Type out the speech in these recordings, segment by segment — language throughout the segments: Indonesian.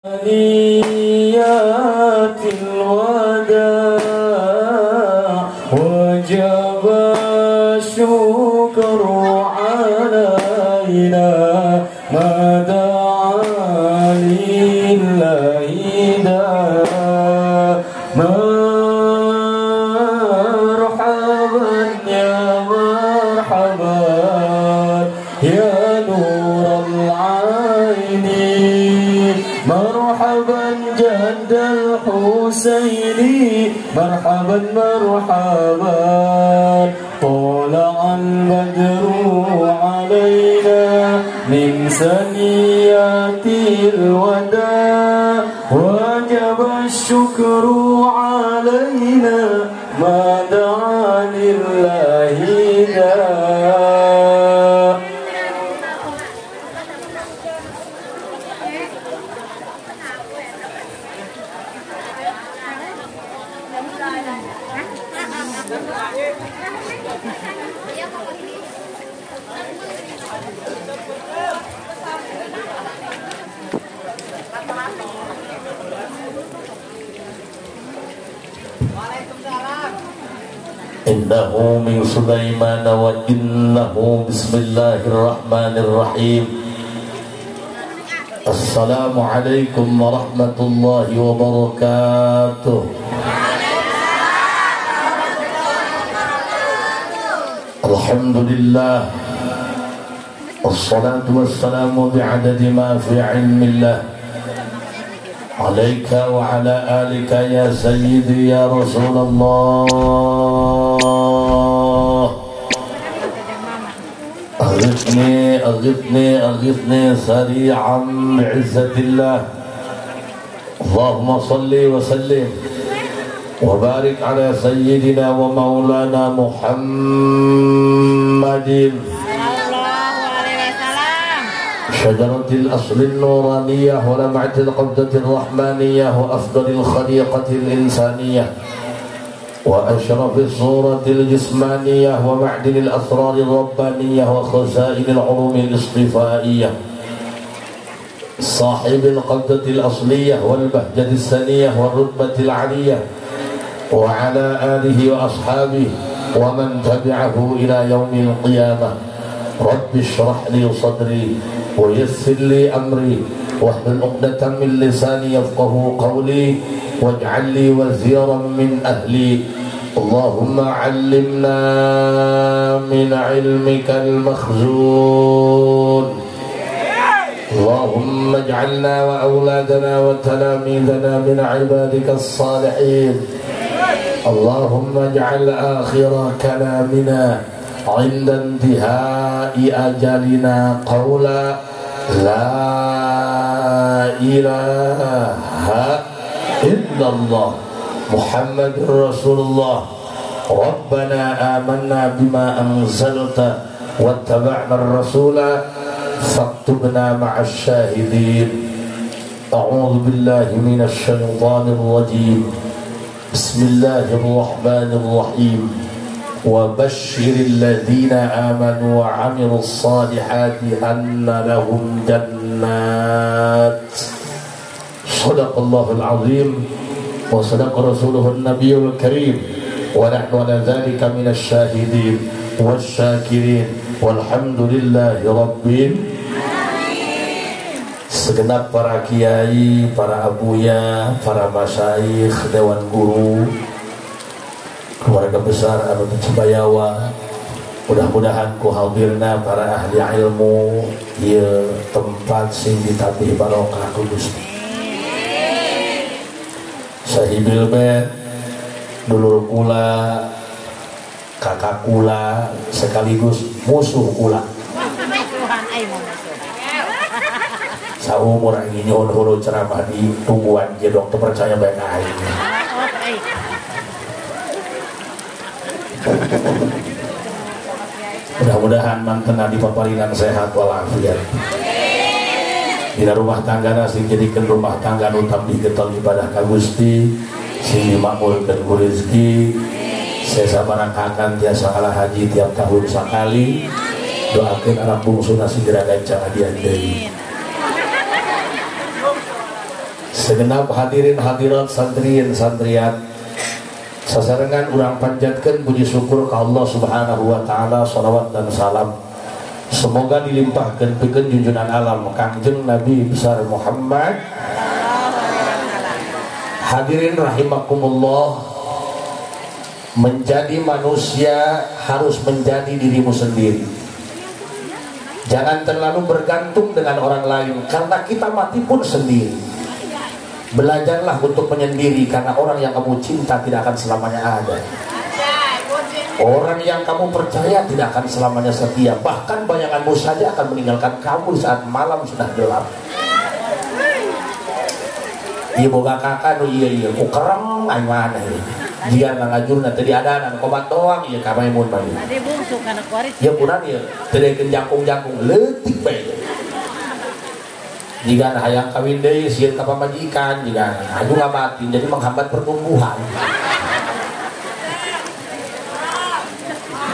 نيات الوداع وجب الشكر علينا ما دعا لله داع مرحبا يا مرحبا يا نور العين مرحبا جد الحسين مرحبا مرحبا طلع البدر علينا من ثنيات الوداع وجب الشكر علينا ما دعا لله داع. Innahu min Sulaiman wa innahu bismillahirrahmanirrahim. Assalamualaikum warahmatullahi wabarakatuh. Alhamdulillah wassalatu wassalamu bi'adadi ma fi ilmillah alaika wa ala alika ya sayyidi ya Rasulullah. أغثني سريعا بعزة الله. اللهم صل وسلم وبارك على سيدنا ومولانا محمد شجرة الأصل النورانية ولمعة القبضة الرحمانية وأفضل الخليقة الإنسانية وأشرف الصورة الجسمانية ومعدن الأسرار الربانية وخزائن العلوم الاصطفائية صاحب القبضة الأصلية والبهجة السنية والرتبة العلية وعلى آله وأصحابه ومن تبعه إلى يوم القيامة. رب اشرح لي صدري ويسر لي أمري واحلل عقدة من لساني يفقه قولي واجعل لي وزيرا من أهلي. اللهم علمنا من علمك المخزون. اللهم اجعلنا وأولادنا وتلاميذنا من عبادك الصالحين. اللهم اجعل آخر كلامنا عند انتهاء أجلنا قولا لا إله إلا الله محمد رسول الله. ربنا آمنا بما أنزلت واتبعنا الرسول فاكتبنا مع الشاهدين. أعوذ بالله من الشيطان الرجيم. بسم الله الرحمن الرحيم. وبشر الذين آمنوا وعملوا الصالحات أن لهم جنات. صدق الله العظيم وصدق رسوله النبي الكريم ونحن على ذلك من الشاهدين والشاكرين والحمد لله رب العالمين. Segenap para kiai, para abuya, para masyayikh, dewan guru, keluarga besar anu Cibayawa, mudah-mudahan ku hadirna para ahli ilmu ieu tempat sing ditapih barokah ku Gusti. Sahibul bait dulur kula, kakak kula, sekaligus musuh kula. Saumur ini hulu ceramah di tungguan jedok terpercaya baik aing. Mudah-mudahan mantena dipaparinan sehat walafiat. Dina rumah tangga nasi jadikan rumah tangga nu tambih getol ibadah ka Gusti, sing dimakmurkeun ku rezeki. Saya sabarakakan tiasa ala haji tiap tahun sekali. Doakeun anak bungsu segera gancang hadiah deui. Segenap hadirin hadirat santriin santriat sasarengan urang panjatkeun puji syukur ka Allah Subhanahu wa taala, shalawat dan salam semoga dilimpahkeun pikeun junjungan alam Kangjeng Nabi besar Muhammad. Hadirin rahimakumullah, menjadi manusia harus menjadi dirimu sendiri. Jangan terlalu bergantung dengan orang lain karena kita mati pun sendiri. Belajarlah untuk menyendiri karena orang yang kamu cinta tidak akan selamanya ada. Orang yang kamu percaya tidak akan selamanya setia. Bahkan bayanganmu saja akan meninggalkan kamu saat malam sudah gelap. Iya boga kakak no iya ku kerem ay mana dia ngajurna tadi ada kobat doang ieu ka Maimun bari. Tadi bungsu kana kuaris. Ya punah ieu teudekeun jangkung-jangkung leutik bae. Jika hayang kawin deui sieun ka pamajikan jika anu ngabatin jadi menghambat pertumbuhan.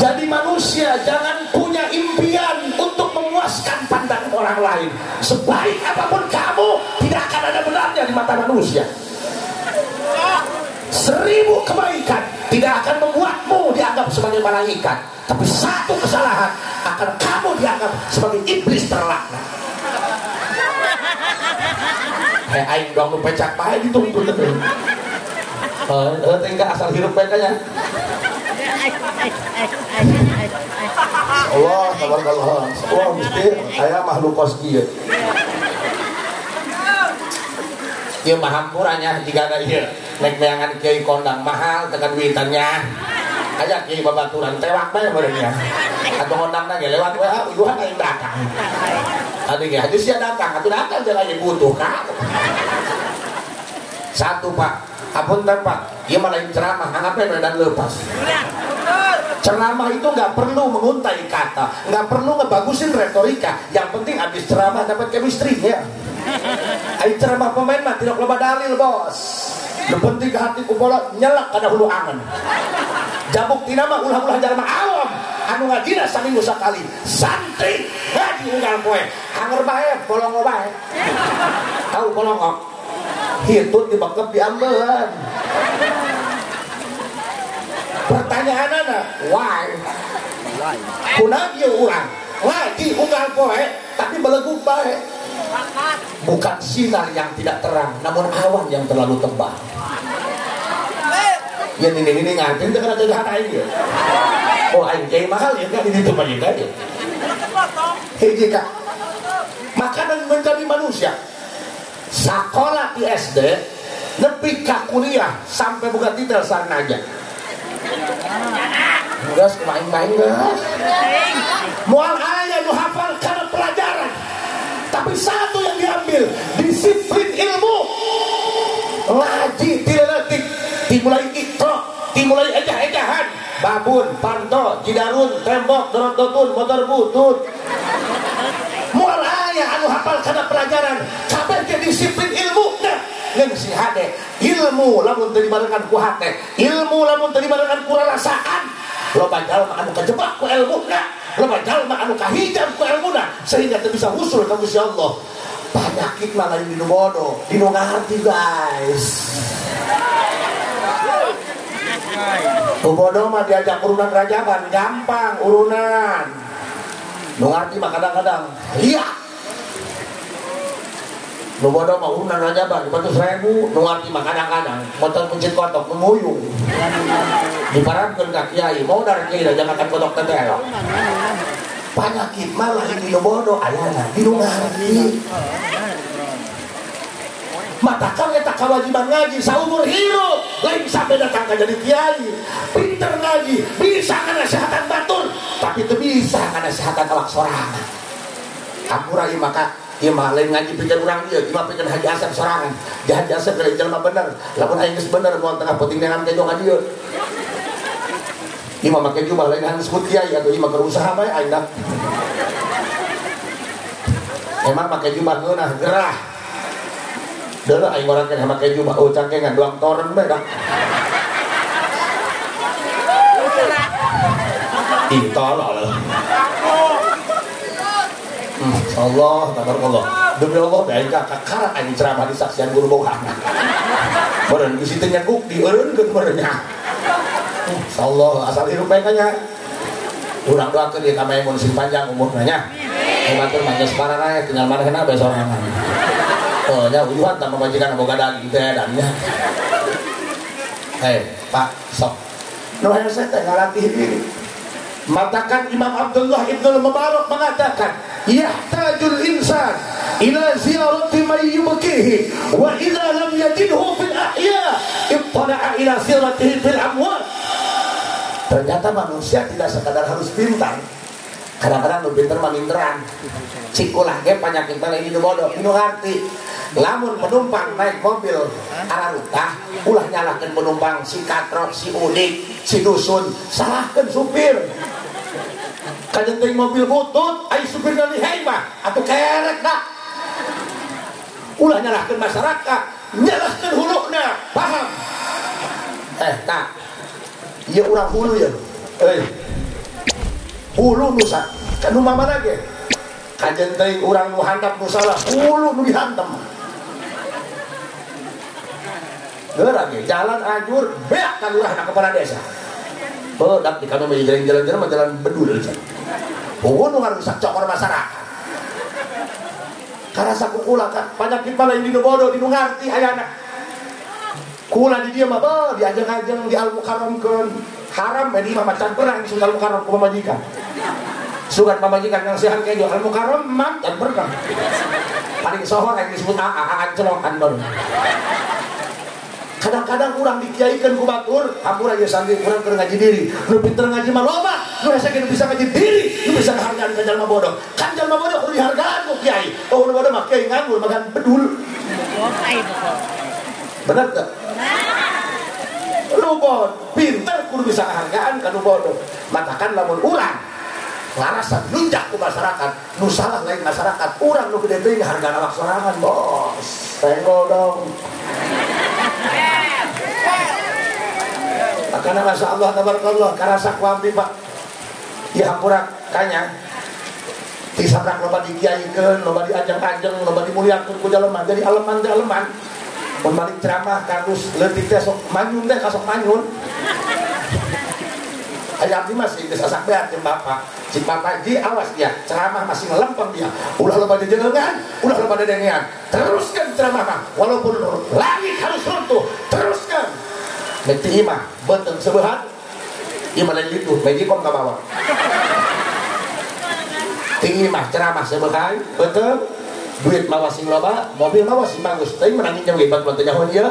Jadi manusia jangan punya impian untuk memuaskan pandangan orang lain. Sebaik apapun kamu tidak akan ada benarnya di mata manusia. 1000 kebaikan tidak akan membuatmu dianggap sebagai malaikat, tapi 1 kesalahan akan kamu dianggap sebagai iblis terlaknat. Aing doang nu pecak bae ditunggu teh. Tinggal asal hirup bae nya. Allah tabarakallah. Wah mesti aya makhluk kos kieu. Ieu mah hampurannya jika ada ieu nek beangan kieu kondang mahal tekan duitannya. Aya kieu babaturan tewak bae bareunnya. Atuh kondangna ge lewat WA ujuhan aing datang. Adi ge hadis sia datang, atuh datang jeung aya butuh ka. Satu Pak, apunten Pak, ieu mah lain ceramah, anggape dan lepas. Ceramah itu nggak perlu menguntai kata, nggak perlu ngebagusin retorika. Yang penting habis ceramah dapat chemistry ya. Ayo ceramah pemain mah tidak loba dalil bos. Yang penting ke hati kubola nyelak kada hulu angen. Jabuk tina mah ulah-ulah jalma awam. Anu ngajina saminggu sakali. Santri ngaji unggal poe. Anger bae bolong bae. Tahu bolong kok. Hitut dibekep diambelan. Pertanyaanana why? Kunab ieu urang ngaji unggal poe tapi beleguk bae. Bukan sinar yang tidak terang, namun awan yang terlalu tebal. Ya ini ngapain teu kana jajahan aing ya. Oh aing kiai mahal ya kan di ditu mah ya. Hiji ka. Makanan menjadi manusia. Sakola di SD nepi ka kuliah sampai buka titel sarnaja. Geus main-main geus. Moal aya nu hafal kana pelajaran. Tapi satu yang diambil, disiplin ilmu. Ngaji tileutik, dimulai ikro, dimulai ejah-ejahan, babun, parto, jidarun, tembok, dorototun, motor butut. Moal aya anu hafal kana pelajaran, kabeh teh disiplin ilmu. Nah, ngeun si hade, ilmu lamun teu dibarengan ku hate, ilmu lamun teu dibarengan ku rarasaan, loba jalma anu kajebak ku ilmuna. Loba jalma anu kahijab ku ilmuna sehingga teu bisa husul ka Gusti Allah. Penyakit mah lain dinu bodoh, dinu ngarti guys. Tu bodoh mah diajak urunan rajaban gampang urunan. Nu ngarti mah kadang-kadang iya. Nu bodoh mah urunan rajaban 400.000, nu ngarti mah kadang-kadang motor pencit kotok memuyung. Diparamkeun ka kiai, modar kiai jangan makan kodok teh. Penyakit malah ini nu bodoh ayana dinu ngarti. Matakan eta kewajiban ngaji saumur hidup, lain sampai datang ka jadi kiai. Pinter ngaji, bisa ngasehatan batur, tapi teu bisa ngasehatan awak sorangan. Ampura ieu maka ieu mah lain ngaji pikeun urang ieu, ieu mah pikeun haji asep sorangan. Di haji asep lain jelema bener, lamun aing geus bener moal tengah peuting dengan kejo ka dieu. Ieu mah make jubah lain han sebut kiai atuh ieu mah keur usaha bae aing dah. Emang make jubah geunah gerah. Deulah aing ngorankeun make jubah oh cangkengan doang toren bae dah. Ih tolol. Allah tabarakallah. demi Allah baik kakak aing ceramah di saksian guru bohang beureun geus teu nyeguk dieureunkeun beureunya insyaallah asal hirup bae nya urang doakeun ieu ka Maimun sing panjang umurna nya matur mangga sabarana tinggal manehna bae sorangan nya ujuan tambah majikan boga daging teh edannya Pak sok nu hese teh ngalatih diri. Matakan Imam Abdullah Ibnul Mubarak mengatakan yahtajul insan ila ziyarati may yubkihi wa idza lam yajidhu fil ahya ittala'a ila ziyaratihi fil amwat. Ternyata manusia tidak sekadar harus pintar, kadang-kadang nu pinter mah minteran cikulah ge panyakit ini nu bodoh nu ngarti lamun penumpang naik mobil ararutah ulah nyalahkeun penumpang si katrok si udik si dusun salahkeun supir kajenting mobil butut ai supirna lihai mah atuh kerek dah ulah nyalahkeun masyarakat nyalahkeun huluna paham tak ieu urang hulu ya hulu nusa kan nu mamana ge kajenting urang nu handap nu salah hulu nu dihantam geura ge jalan ajur beak ka lurahna kepala desa bedak di kanu jalan-jalan mah jalan bedul aja pokoknya nu ngarusak cokor masyarakat karasa kukula kan panyakit malah ini nu bodoh ini nu ngarti ayana kula di dia mah diajeng-ajeng di Al-Mukarramkeun haram di mah macan perang di Al-Mukarram ku pamajikan sugan pamajikan yang sehan kejo Al-Mukarram mantan perang paling sohor yang disebut ancelokan baru kadang-kadang kurang dikiaikan ku batur hampura ya santri kurang keur ngaji diri nu pinter ngaji mah loba nu hese nu bisa ngaji diri nu bisa ngahargaan ka jalma bodoh kan jalma bodoh kudu dihargaan ku kiai nu bodoh mah kiai nganggur makan bedul bener teu nu bodoh pinter kudu bisa ngahargaan ka nu bodoh matakan lamun urang ngarasan nunjak ku masyarakat nu salah lain masyarakat urang nu gede teuing hargaan awak sorangan bos senggol dong karena masya Allah tabarakallah karasa kuambi pak ya hampura kanya disabrak loba dikiaikeun loba diajeng-ajeng loba dimuliakeun ku jalema jadi aleman mun balik ceramah kagus leutik teh sok manyun teh kasok manyun aya abdi mah geus asak beat jeung bapak si Bapak Ji awas dia ceramah masih ngelempeng dia ulah loba dejengan ulah loba dedengean teruskan ceramah mah walaupun langit harus runtuh teruskan nanti imah benteng sebehat imah lain itu magikom ka bawah tinggi mah ceramah sebehat benteng duit mawa sing loba mobil mawa sing bagus teuing menangin jeung libat bantu nyahoan ieu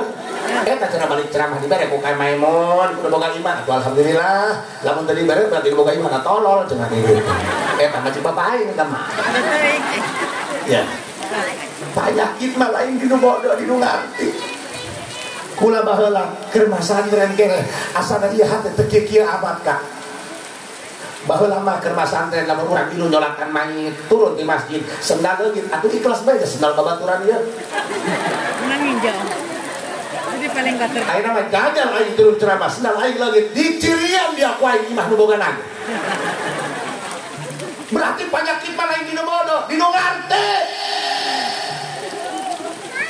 eta cenah balik ceramah dibere ku ka Maimun kudu boga imah atuh alhamdulillah lamun teu dibere berarti boga imah tolol cenah kitu eta mah cipa paing eta mah ya penyakit mah lain di nu bodoh di nu ngarti kula baheula keur masantren keneh asana ieu hate teu kieu abad ka baheula mah keur masantren lamun urang ieu nyolakan mayit turun di masjid sendal leungit atuh ikhlas bae sendal babaturan ieu menang ninjau jadi paling gater ayeuna mah gagal aing turun ceramah sendal aing leungit dicirian dia ku aing imah nu boganan berarti penyakit mah lain dinu bodoh dinu ngarti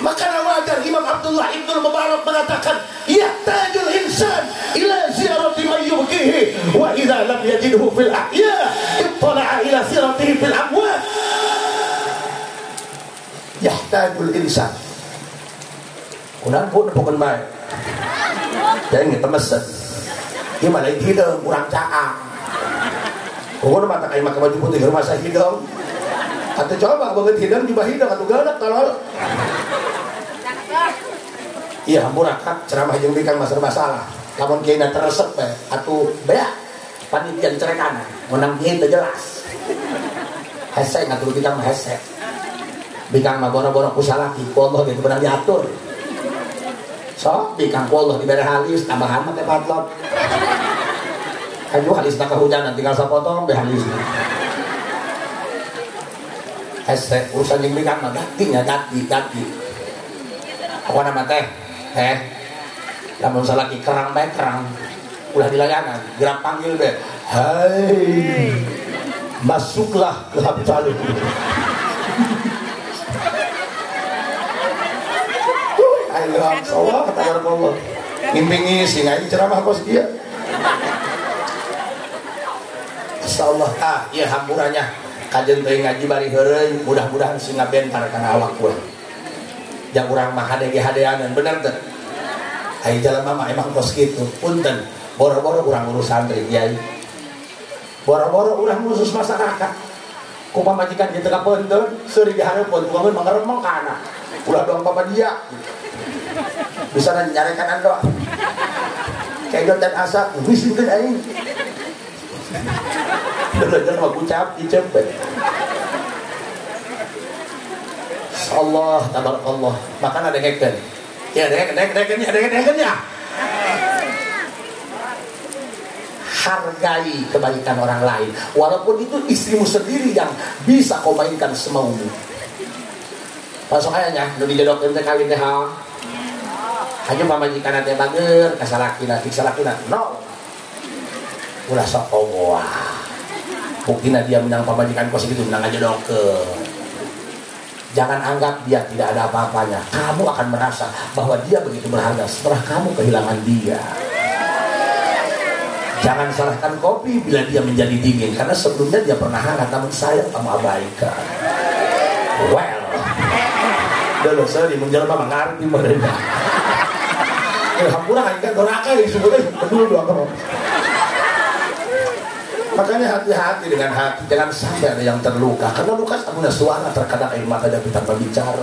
maka wajar Imam Abdullah Ibnul Mubarak mengatakan yahtajul insan ila ziyarati may yubkihi wa idza lam yajidhu fil ahya ittala'a ila ziyaratihi fil amwat yahtajul insan urang pun bukan bae dan kita mesen ieu mah lain hideung urang caang pokona mata kayak maka baju putih rumah saya hideung atuh coba banget hideung juga hideung atuh galak tolol iya hampura kak ceramah jeung bikang masalah lamun kieu teresep bae atuh bea panitia dicerekan menang kieu teu jelas hese ngatuh bikang mah hese bikang mah boro-boro ku salaki ku Allah ge beunang diatur sok bikang ku Allah dibere halis tambahan mah teh patlot ayo halisna kahujanan tinggal sapotong beh halisna hese urusan jeung bikang mah gatinya gati pokona mah teh lamun salaki kerang bae kerang ulah dilayangan gerak panggil deh hai masuklah ke Abdul ilham Allah tabarakallah ngimpingi sing aing ceramah kos dia insyaallah ieu hampurannya kajen teh ngaji bari heureun mudah-mudahan sing ngabentar kana awak urang yang urang mah hade-hadeanan bener teh ai jelema mah emang kos kitu punten boro-boro urang urus santri kiai boro-boro urang ngurus masyarakat ku pamajikan kitu ka punten seuri dihareupeun kumaha mangaremeng kana ulah doang papa dia bisa nyarekan doa kayak dan asa wis mungkin aing bener mah ucap dicepet Allah tabarakallah makanya dengekeun ya dengekeun ya hargai kebaikan orang lain walaupun itu istrimu sendiri yang bisa kau mainkan semaumu pasok ayahnya nu dijodohkeun teh kawin teh hanya pamajikan teh bager ka salakina no ulah sok pogoa buktina dia menang pamajikan kos gitu menang aja dokeun jangan anggap dia tidak ada apa-apanya kamu akan merasa bahwa dia begitu berharga setelah kamu kehilangan dia jangan salahkan kopi bila dia menjadi dingin karena sebelumnya dia pernah hangat namun sayang kamu abaikan well dulu saya di menjelma mengarti mereka hampura kan doraka yang sebutnya peduli doang kamu makanya hati-hati dengan hati jangan sampai ada yang terluka karena luka punya suara terkadang air mata dan tanpa bicara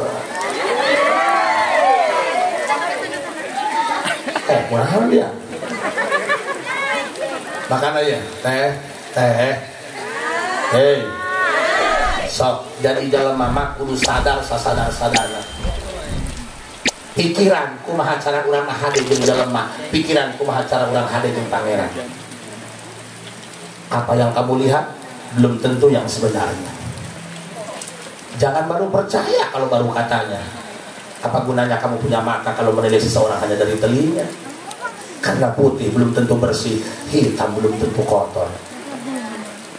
murahan dia makan aja teh hei sok jadi dalam mama kudu sadar pikiran kumaha cara urang hade jeung jelema pikiran kumaha cara urang hade jeung pangeran apa yang kamu lihat belum tentu yang sebenarnya jangan baru percaya kalau baru katanya apa gunanya kamu punya mata kalau menilai seseorang hanya dari telinga karena putih belum tentu bersih hitam belum tentu kotor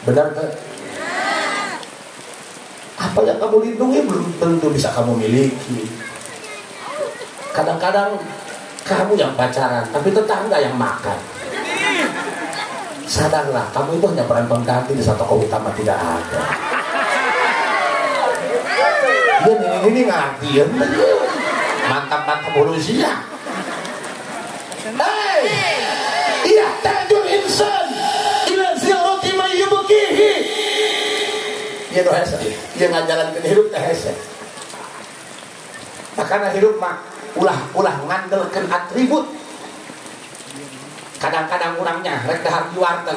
benar tak? Apa yang kamu lindungi belum tentu bisa kamu miliki kadang-kadang kamu yang pacaran tapi tetangga yang makan sadarlah kamu itu hanya peran pengganti di satu toko utama tidak ada ini ngerti ya mantap manusia iya tajul insan ila ziyarati man yubkihi iya doa iya ngajalankeun hirup teh hese makanya hirup mah ulah ngandelkeun atribut kadang-kadang orangnya rek dahar di warteg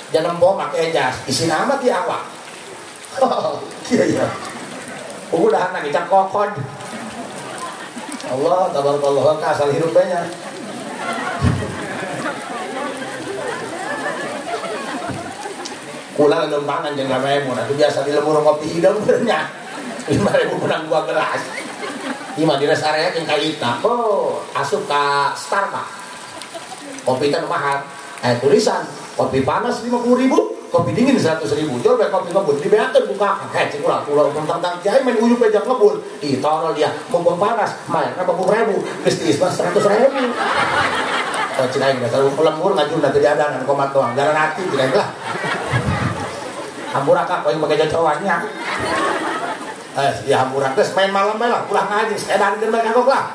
jangan bawa make jas isi nama di awak iya udah anak kita kokon Allah tabarakallah asal hirupnya kula lembangan jeung gamemun atuh biasa di lemur kopi hidung benernya 5.000 menang 2 gelas ima di rest area jeung kaita asup ka Starbucks kopi kan mahal tulisan kopi panas 50.000 kopi dingin 100.000 jual kopi ngebul dibeakeun buka cek ulah tentang kiai main uyup aja ngebul ditolol dia mumpung panas mayarna 50.000 geus diis 100.000 cina aing dasar lembur ngajurna teu diadanan komat doang jalan hati tidak lah hampura kak yang pakai jacowannya ya hampura geus main malam bae lah ulah ngaji edankeun bae kagok lah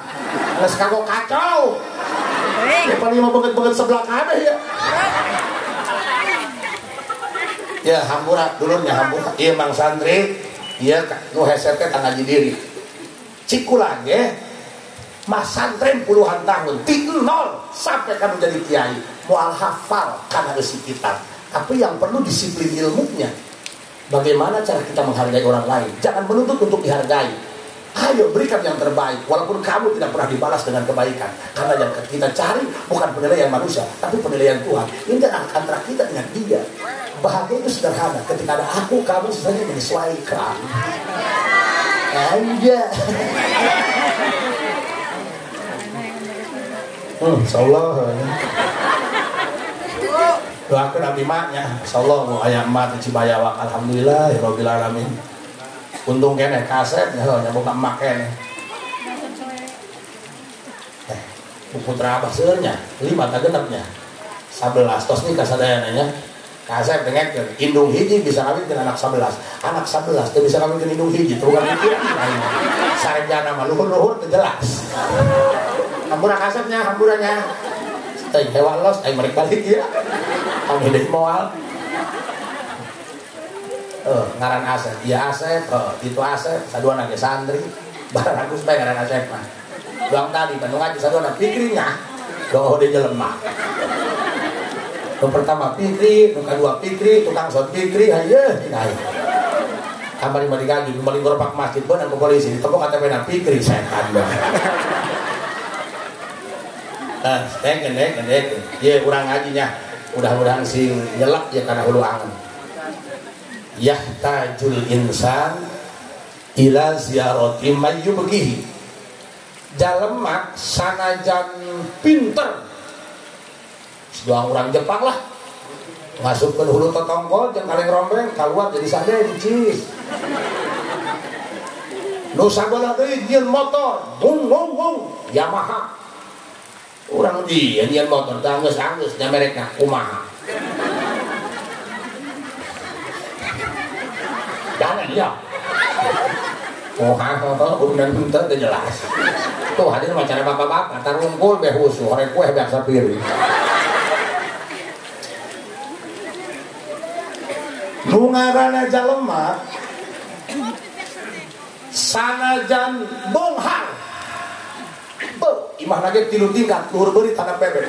geus kagok kacau paling mah banget sebelah kanan ya hampura dulunya hampura iya mang santri iya nu heset teh ngaji diri cikulan ya mas santren puluhan tahun ti nol sampai kamu jadi kiai mual hafal karena isi kitab tapi yang perlu disiplin ilmunya bagaimana cara kita menghargai orang lain jangan menuntut untuk dihargai ayo berikan yang terbaik walaupun kamu tidak pernah dibalas dengan kebaikan karena yang kita cari bukan penilaian manusia tapi penilaian Tuhan ini antara kita dengan dia bahagia itu sederhana ketika ada aku kamu sebenarnya menyesuaikan aja insyaallah doakeun abdi maknya insyaallah mau aya emak di Cibayawak alhamdulillah rabbil alamin untung kene kaset nya buka emak kene putra abah seurnya 5 tak genepnya 11 tos nikah sadayananya kasep dengekeun indung hiji bisa kawinkeun anak 11 teu bisa kawinkeun indung hiji teu kan pikiran lain sarjana mah luhur-luhur teu jelas hampura kasepnya hamburanya teh hewan los aing merek balik ya kami deui moal ngaran Asep dia Asep itu Asep saduana ge santri barang Agus bae ngaran Asep mah doang tadi Bandung ngaji saduana pikirnya doa de jelema yang pertama Fikri, yang kedua Fikri, tukang sot Fikri, ayo, tidak. Kamari mandi gaji, kembali gerobak masjid, benar ke polisi, ditepuk KTP dan Fikri, setan banget. Tengken, ya kurang ngajinya, mudah-mudahan sing nyelak ya karena hulu angen. Yahtajul insan ila ziyarati mayyubgihi. Jalemak sanajan pinter. Doang orang Jepang lah masuk ke hulu totongkol jeung kaleng rombeng keluar jadi sanden cis nu sabelah deui nyieun motor wung Yamaha urang di nyieun motor teh geus nya merekna kumaha jangan ya urunan pinter teh jelas tuh hadir macam bapak-bapak tarungkul beh husu horek kue biasa piring nungarana jalema sanajan bonghar imah nage 3 tingkat luhur beuri tanah pebek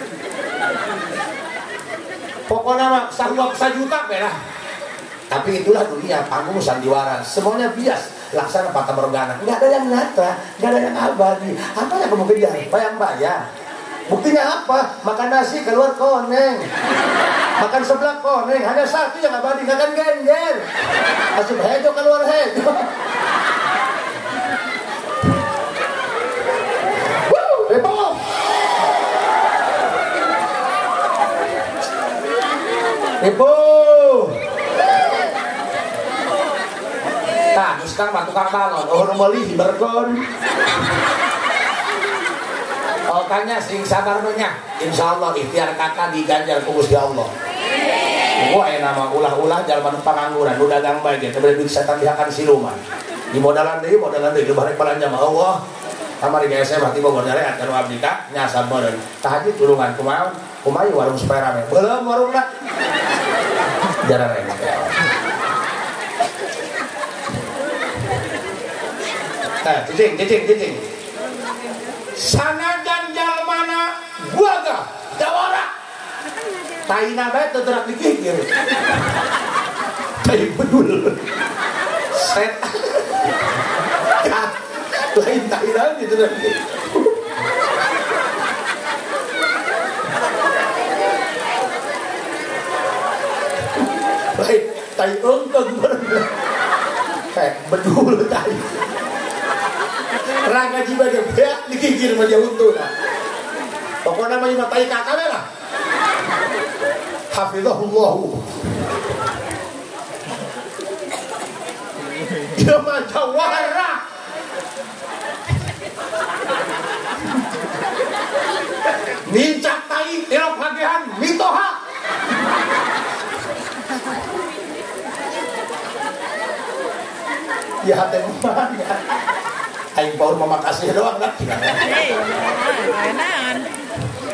pokoknya mah saruak 1 juta belah tapi itulah dunia panggung sandiwara semuanya bias laksana fata morgana nggak ada yang nyata nggak ada yang abadi apa yang kamu kejar bayang-bayang buktinya apa makan nasi keluar koneng makan sebelah koneng hanya satu yang abadi makan genjer asup hejo keluar hejo Repo nah sekarang mah tukang balon meuli berkon tanya sing sabar nya insyaallah ikhtiar kakak diganjar ku Gusti Allah gua nama ulah-ulah jalma pangangguran nu dagang bae ge teu bisa tambihakan siluman di modalan deui di barek balanja mah Allah kamari ge SMA ti Bogor daerah anu abdi ka nyasar meureun tahajud tulungan kumaha warung supaya rame belum warungna jarang rame cicing sanajan jalmana guaga dawara taina bae teu terak dikikir tai bedul set lain taina gitu nanti lain tai engkeng kayak bedul tai raga jiba dia beak dikikir sama dia untuna pokoknya namanya matai kakak lah hafizahullahu dia macam warah nincak tai tirok hagehan mitoha ya hati mana aing baur memakasih doang lah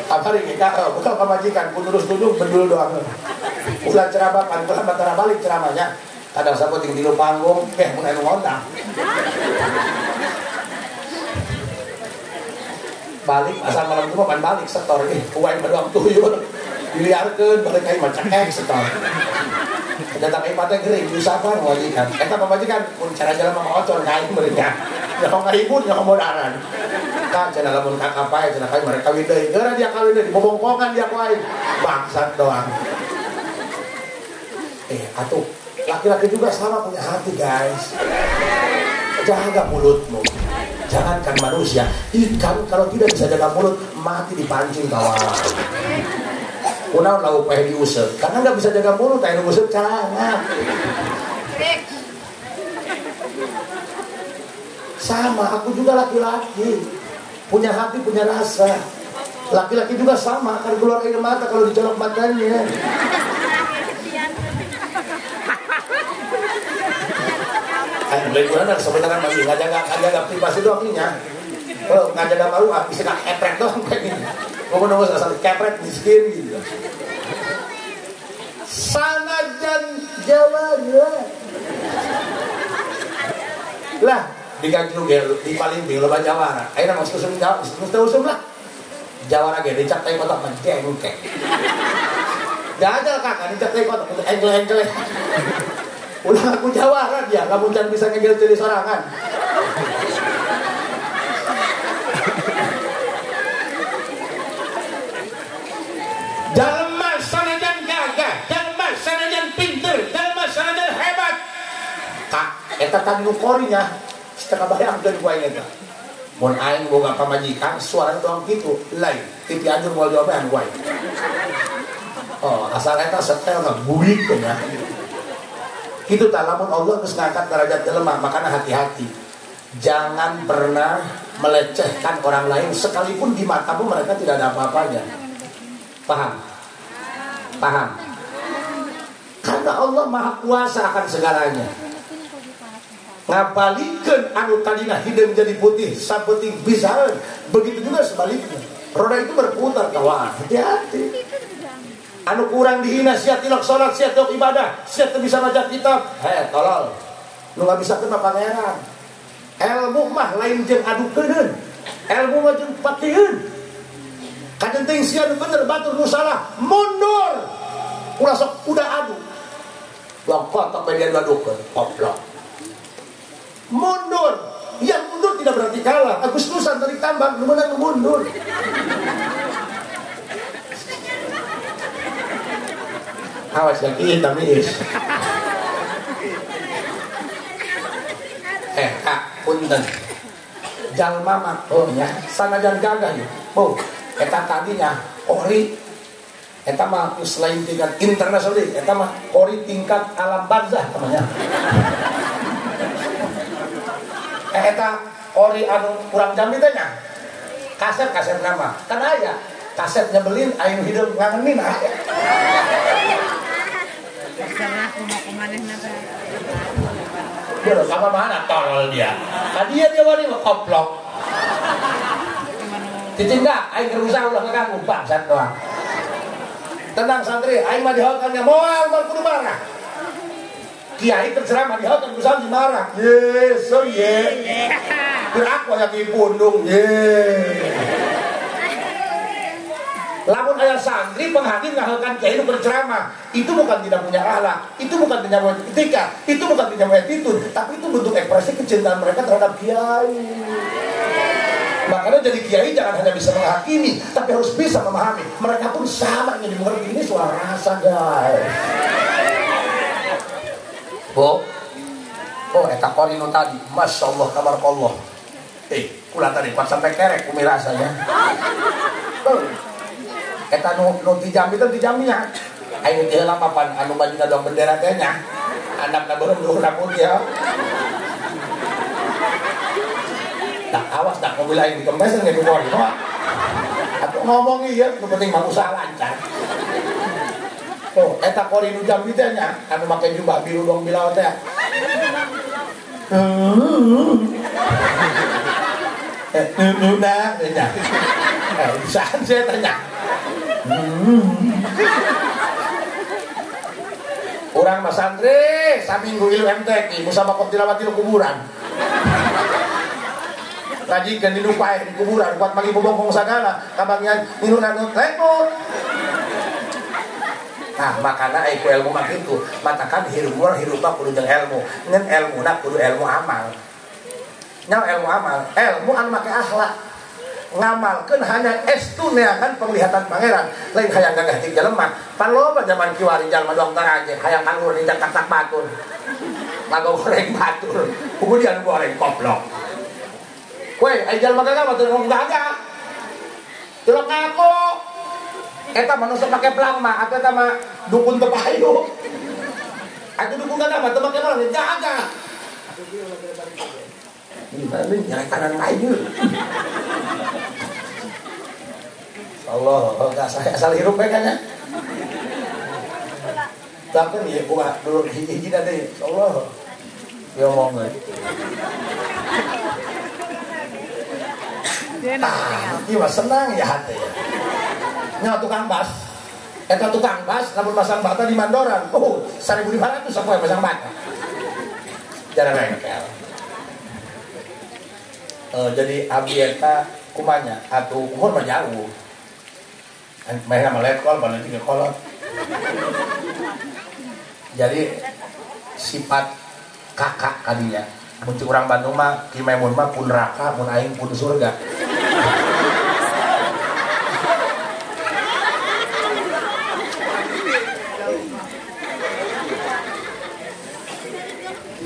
abari kita bukan pemajikan pun terus duduk bedul doang ulah ceramah kan ulah batara balik ceramahnya kadang sapoting di panggung mun anu ngondang balik asal malam itu mah balik setor kuaing badoang tuyul diliarkeun balik kayak macam setor datang ipatnya gering diusahakan majikan eta pemajikan pun cara jalan mama ocor kain mereka nyokong ngahibun nyokong modaran kan cina lamun kakapai cina kain mereka kawin deui gara dia kawin deui bobongkongan dia kuain bangsat doang atuh laki-laki juga sama punya hati guys jaga mulutmu jangankan manusia ikan kalau tidak bisa jaga mulut mati dipancing kawan kunaon lau upaya diusep karena nggak bisa jaga mulut ayo ngusep cangan sama aku juga laki-laki punya hati punya rasa Laki-laki juga sama, akan keluar air mata kalau dicolok matanya. Bagaimana sebenarnya masih ngajaga privasi doang ininya. Oh, ngajaga malu bisa nggak kepret doang kayak gini. Mau nunggu asal kepret miskin gitu. Sanajan Jawa lah di Ganjung di Palembang lo Jawara. Ayo mas usum Jawa, mesti usum lah. Jawara ge dicak tai kotak mencengkek. Jajal kakak dicak tai kotak engkel-engkel. Ulah aku Jawara dia, kamu jangan bisa ngegel jadi sorangan. Jalma sanajan gagah, jalma sanajan pinter, jalma sanajan hebat. Kak, eta tadi korinya setengah bayang dari gua ini. Mun aing boga pamajikan suara doang gitu, lain. Tipi anjur moal jawaban gua. Oh, asal eta setel mah buik ya. Kitu tah lamun Allah geus ngangkat derajat jelema, makanya hati-hati. Jangan pernah melecehkan orang lain sekalipun di matamu mereka tidak ada apa-apanya. Paham? Paham? Karena Allah Maha Kuasa akan segalanya. Ngabalikeun anu tadina hideung jadi putih sabeting bisa. Begitu juga sebaliknya. Roda itu berputar kawan. Hati-hati. Anu kurang dihina sia tilok salat, sia tilok ibadah, sia teu bisa maca kitab. Tolol. Nu enggak bisa kena pangeran. Ilmu mah lain jeung adukeun. Ilmu mah jeung patieun. Kadenting sia nu bener batur nu salah, mundur. Ulah sok udah adu. Long kotok bae adukeun, goblok. Mundur. Yang mundur tidak berarti kalah. Agustusan tarik tambang, nu menang mundur. Awas lagi tamis. Kak, punten. Jalma mah, oh ya, sanajan gagah ya. Oh, eta tadinya ori. Eta mah selain tingkat internasional, eta mah ori tingkat alam barzah namanya. Eta ori anu kurang jambi teh nya. Kaset nama. Kan aya kaset nyebelin aing hidup ngangenin aya. Salah aku mau kemana naga. Dia sama mana tolol dia. Dia wani koplok. Ditinggal aing kerusak ulah ngaganggu bangsat doang. Tenang santri, aing mah dihautkeun moal kudu marah. Kiai terceramah dihautkeun kudu marah. Yes, so ye. Gerak aya ki pundung. Lamun aya santri penghakim ngahaulkeun kiai nu berceramah, itu bukan tidak punya akhlak, itu bukan tidak punya etika, itu bukan tidak punya attitude, tapi itu bentuk ekspresi kecintaan mereka terhadap kiai. Makanya jadi kiai jangan hanya bisa menghakimi, tapi harus bisa memahami. Mereka pun sama yang dimengerti. Ini suara rasa guys. Eta korino tadi, masya Allah, kabar Allah. Kula tadi kuat sampai kerek umi rasanya. Eta nu dijambi itu dijambinya. Ayo dia lah papan anu bajuna dong bendera tehnya. Anakna beureum luhur putih ya. Tak awas tak mobil lain dikempesin nggak dikori, no? Atau ngomong iya, itu penting mau usaha lancar. Oh, eta kori nu jambi teh nya, anu make jubah biru dong bilau teh. Dah, nya. Bisaan saya tanya. Urang mas santri, saminggu ilu MTQ, musabaqah tilawati kuburan. Rajikan di lupai di kuburan buat magi bobong sagala kabangian minunan lekot. Nah makanya aku ilmu mak itu matakan hirup kudu jeung ilmu ngan ilmu nak kudu ilmu amal nya ilmu amal ilmu anu make akhlak ngamalkeun hanya estu neangan penglihatan pangeran lain hayang gagah ti jelema paloba zaman kiwari jalma doang taraje hayang anggur di tak batur lagu goreng batur kemudian goreng koplok. Weh, aing jalma gagah mah teu gagah. Teu ngaku. Eta manusia make plang mah, eta mah dukun teu payu. Atuh dukun gagah mah teu make plang gagah. Ini nyari kanan aing. Allah, enggak saya asal hirup kayaknya. Tapi ya gua dulu hiji tadi. Allah. Ya ngomong. Iya mah senang ya hati ya. Nya tukang bas. Eta tukang bas lamun masang bata di Mandoran. Oh, 1.500 sampai masang bata. Jarang engkel. Jadi abdi eta kumanya atuh umur mah jauh. Main sama letkol pada 3 kolot. Jadi sifat kakak kadinya. Muncul orang Bandung mah Ki Maimun mah pun neraka, mun aing pun surga.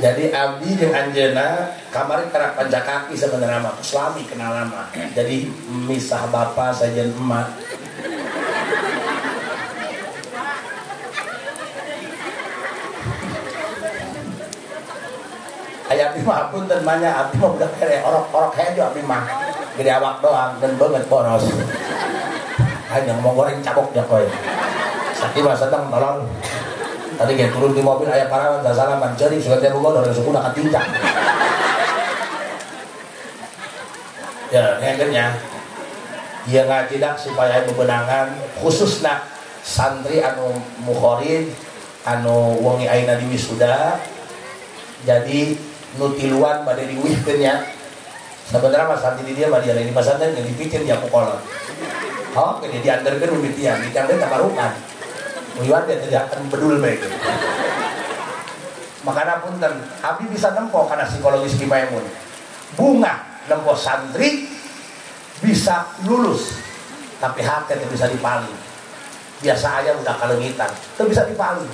Jadi abdi jeung anjeunna kamari kana pancakaki sebenarnya mah Islami kenal nama. Jadi misah bapa sajen emak. Aya abdi mah punten manya abdi mah budak hele orok-orok hejo abdi mah. Gede awak doang dan banget boros. Hanya mau goreng cabok ya koy. Sakti mah sedang tolong. Tadi kayak turun di mobil ayah parawan salaman ceri sudah tiap rumah dari suku nak tinjak. Ya, akhirnya dia ngajidak supaya bebenangan khususnya santri anu mukhorid anu wongi aina di wisuda. Jadi nutiluan pada diwihkeunnya. Sebenarnya mas santri dia mah dia lain di pasantren yang dipikir dia pukolan. Oh, kene dianderkeun mimitian, dicandeun takarukan. Uyuan dia tidak akan bedul mereka. Makanya punten, abdi bisa nempo karena psikologis Ki Maimun. Bunga nempo santri bisa lulus, tapi hati itu bisa dipaling. Biasa aja udah kalengitan, itu bisa dipaling.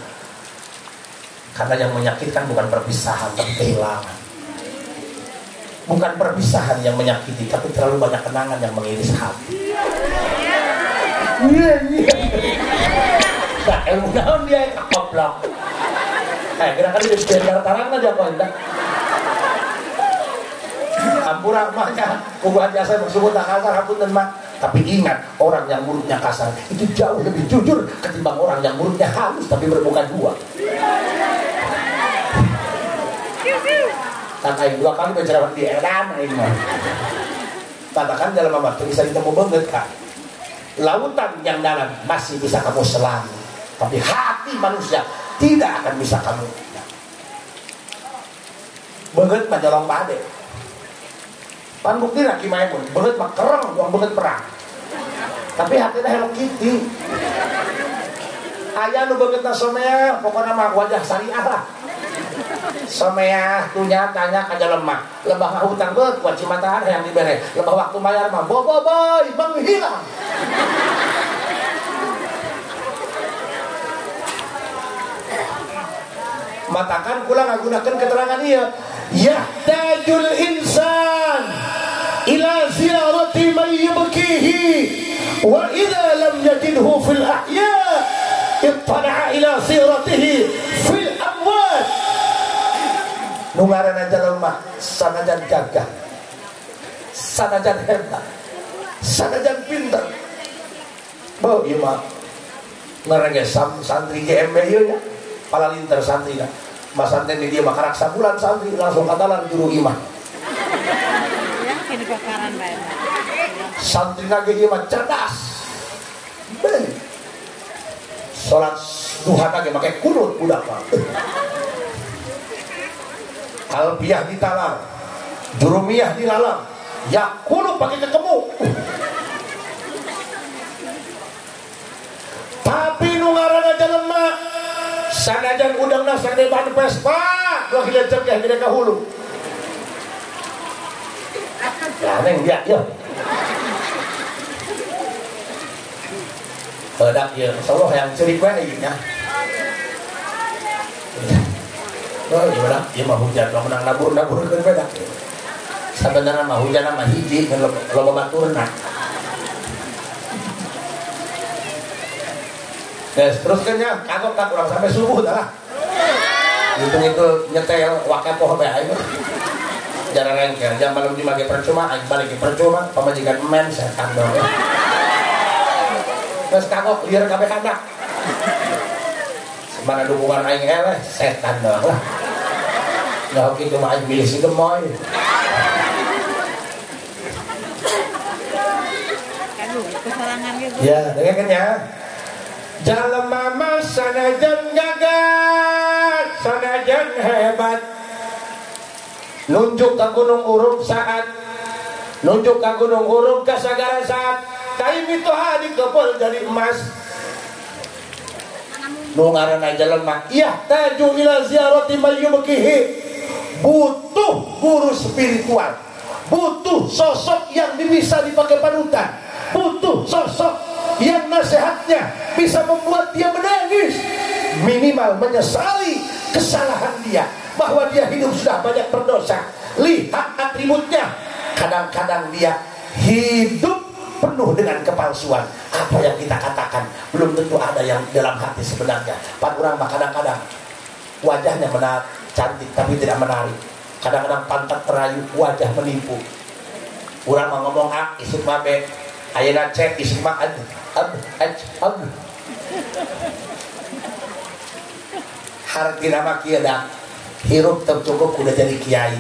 Karena yang menyakitkan bukan perpisahan, tapi kehilangan. Bukan perpisahan yang menyakiti, tapi terlalu banyak kenangan yang mengiris hati. Nah, ilmu naon dia kekoplok. Kira-kira di sekitar tarang aja kok enggak. Ampura mahnya kubuat jasa bersebut tak kasar hapunten mah. Tapi ingat, orang yang mulutnya kasar itu jauh lebih jujur ketimbang orang yang mulutnya halus tapi bermuka dua. Katakan 2 kali berceramah di edan ini mah. Katakan dalam waktu bisa ditemu banget Kak. Lautan yang dalam masih bisa kamu selam, tapi hati manusia tidak akan bisa kamu. Beget menjolong pade. Pan bukti Ki Maimun, beget mah kereng, uang beget perang. Tapi hatinya Hello Kitty. Aya nu begetna somea, pokoknya mah wajah syariah lah. Somea tunya tanya ka lemah, lebah ngahutang beut kuat cimataan yang dibere. Lebah waktu mayar mah boboiboy menghilang. Matakan kula ngagunakeun keterangan ieu. Yahtajul insan ila ziyarati man yubkihi wa idza lam yajidhu fil ahya ittala'a ila siratihi fil amwat. Nu ngaranna jalema sanajan gagah, sanajan hebat, sanajan pinter. Bau ieu mah ngaranna santri GMB ieu nya. Pala linter santri lah. Mas santri di dia mah karak sabulan santri langsung katalan juru imah. Ini bakaran bae. Santri lagi dia mah cerdas. Salat duha lagi make kunut budak mah. Kalbiah ditalar, jurumiyah dilalang, yakulu pakai kekemu. Tapi nu ngaranna jelema sanajan udangna sade ban Vespa, dua kilo cegah gede ka hulu. Ya neng dia ya. Bedak ya, insyaallah yang cerik wae nya. Oh gimana? Ieu mah hujan, lo menang nabur-naburkeun bedak. Sabenerna mah hujan mah hiji ngan loba baturna. Guys, teruskan ya, kagok tak kurang sampai subuh dah. Itu nyetel wakepoh bae aing. Jarang engkel, jam malam dimage percuma, aing balik ke percuma, pamajikan men setan dong. Terus kagok liar kabeh anak. Semana dukungan aing eleh setan doang lah. Nah gitu mah aing milih si gemoy. Aduh, kesarangan gitu. Ya, dengarkan ya. Jalma mah sanajan gagah, sanajan hebat. Nunjuk ka gunung Uruk saat, nunjuk ka gunung Uruk ka sagara saat. Kain itu hari kepol jadi emas. Nu ngaranna jalma, iya taju ila ziarati mayyubkihi. Butuh guru spiritual, butuh sosok yang bisa dipakai panutan, butuh sosok yang nasihatnya bisa membuat dia menangis, minimal menyesali kesalahan dia, bahwa dia hidup sudah banyak berdosa. Lihat atributnya, kadang-kadang dia hidup penuh dengan kepalsuan. Apa yang kita katakan belum tentu ada yang dalam hati sebenarnya. Pak orang mah kadang-kadang wajahnya cantik tapi tidak menarik. Kadang-kadang pantat terayu, wajah menipu. Orang mah ngomong A, isuk mah B, ayeuna C, isuk mah ad. Harti nama kieu da hirup teu cukup udah jadi kiai.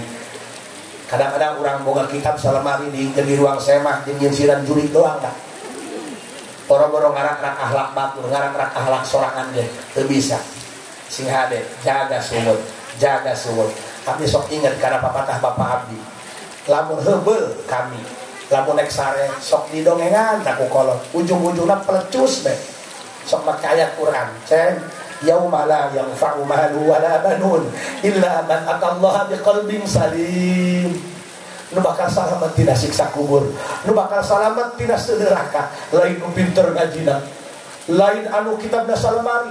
Kadang-kadang orang boga kitab salemari di ruang semah jeung nyinsiran juri doang dah. Boro-boro ngarak-rak akhlak batur, ngarak-rak akhlak sorangan ge teu bisa. Sing hade jaga sumut, jaga sumut. Abdi sok inget karena papatah bapak abdi. Lamun heubeul kami, lamun nek sare sok didongengan aku kolot. Ujung-ujungna pelecus deh. Sok maca ayat Quran, cen yauma la yanfa'u malu wala banun illa man atallaha biqalbin salim. Nu bakal salamet tina siksa kubur, nu bakal salamet tina neraka. Lain nu pinter ngajina, lain anu kitabna salemari,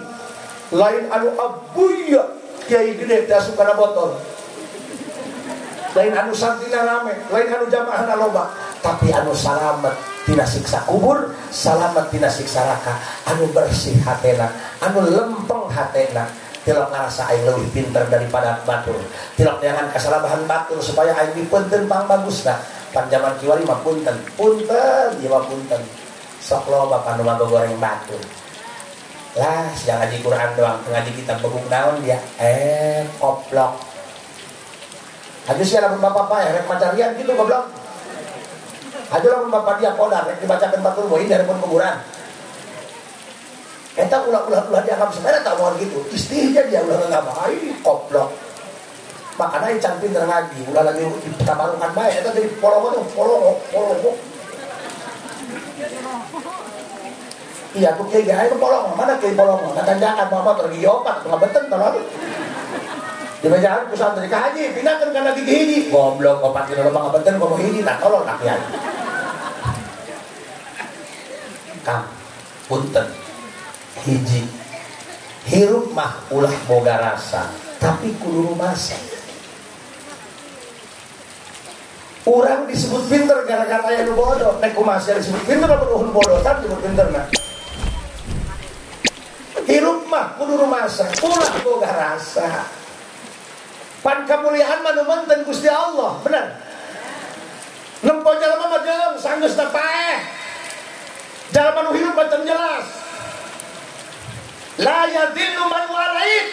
lain anu abuya kiai gede teh sukana botol, lain anu santina rame, lain anu jamaahna loba, tapi anu salamet tina siksa kubur, salamet tina siksa neraka, anu bersih hatena, anu lempeng hatena. Tilok ngarasa aing leuwih pinter daripada batur. Tilok jangan kasalahan batur supaya aing dipunten pang bagusna. Panjaman kiwari mah punten, punten, ieu mah punten. Sok loba panu mah goreng batur. Lah, sedang ngaji Quran doang, ngaji kitab beguk naon dia. Koplok. Habis ya lamun bapak-bapak ya rek macarian gitu goblok. Aja lamun bapak dia kodar rek dibacakeun batur boy dari pun kuburan. Eta ulah dianggap sebenarnya tak mau gitu. Istihnya dia ulah ngapain koplok. Makanya yang can pinter ngaji, ulah lagi tabarungan bae eta jadi polongo tuh, polongo. Iya tuh kiai gae itu polongo, mana kiai polongo? Natanjakan mama pergi opat, ngabeten tolong. Di bajaan pesantren ka haji, pindahkeun kana gigi hiji. Goblok opat dina lomba ngabeten komo hiji, nah tolong rakyat. Kang, punten. Hiji hirup mah ulah boga rasa tapi kudu rumasan. Urang disebut pinter gara-gara aya nu bodoh, nek kumaha disebut pinter apa uhun bodoh kan disebut pinterna. Hirup mah kudu rumasan, ulah boga rasa. Pan kamuliaan mah nu menten Gusti Allah, bener. Nempo jalma mah jeung sanggeusna paeh. Jalma nu hirup macam jelas. La yadillu man walait